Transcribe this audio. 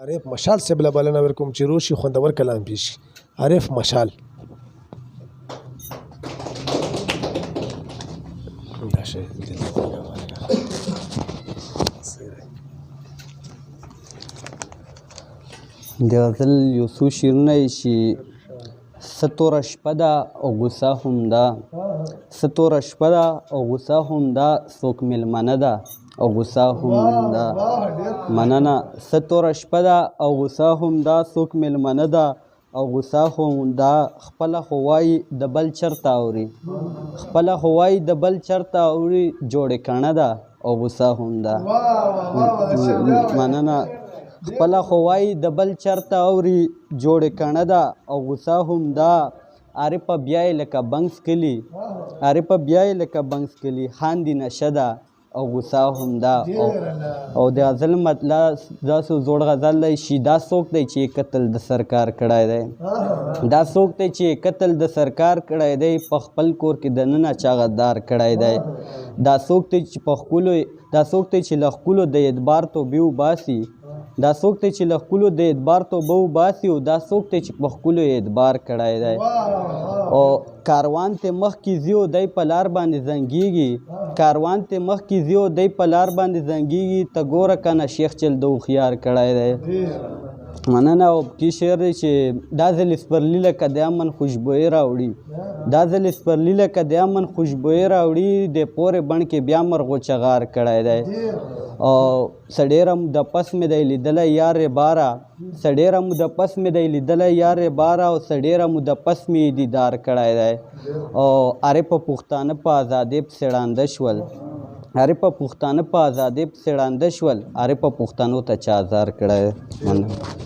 عارف مشال صاحب له بلنه ورکوم چې روشي خوندور کلام پیش شي. عارف مشال دا شی د غزل یو څو شعرونه یې چې څه توره شپه ده او غوسه هم ده، څه توره شپه ده او غوسه هم ده، څوک مېلمنه ده او غوسه هم ده. مننه. څه توره شپه ده او غوسه هم ده، څوک مېلمنه ده او غوسه هم ده. خپله خو وایي د بل چرته اوري، خپله خو وایي د بل چرته اوري، جوړې کڼه ده او غوسه هم ده. مننه. خپله خو وایي د بل چرته اوري، جوړې کڼه ده او غوسه هم ده. عارفه بیا یې لکه بنګ څکلي، عارفه بیا یې لکه بنګ څکلي، خاندي نشه ده او غوسه هم ده. او د غزل مطلب داسې زوړ غزل دی چې دا څوک دی چې قتل د سرکار کړی دی، دا څوک دی چې قتل د سرکار کړی دی، په خپل کور کې دننه چا غدار کړی دی. دا څوک دی چې په ښکلو، دا څوک دی چې له ښکلو د اعتبار توبې وباسي، دا څوک دی چې له ښکلو د اعتبار توبه وباسي، او دا څوک دی چې په ښکلو اعتبار کړی دی. او کاروان ته مخکې ځي او دی په لار باندې زنګېږي، کاروان ته مخکې ځي او دی په لار باندې زنګېږي، ته ګوره کنه شیخ چل د هوښیار کړی دی. مننه. او کې شعر دی چې دا ځل سپرلي لکه د امن خوشبویي راوړي، دا ځل سپرلي لکه د امن خوشبویي راوړي، د پورې بڼ کې بیا مرغو چغار کړی دی. او سړیره مو د پس مې دی لیدلی یارې باره، سړیره مو د پس مې دی لیدلی یارې باره، او سړیره مو د پس مې دیدار کړی دی. او عارفه پښتانه په ازادۍ پسې ړانده شول، عارفه پښتانه په ازادۍ پسې ړانده شول، عارفه پښتنو ته چا ازار کړی دی.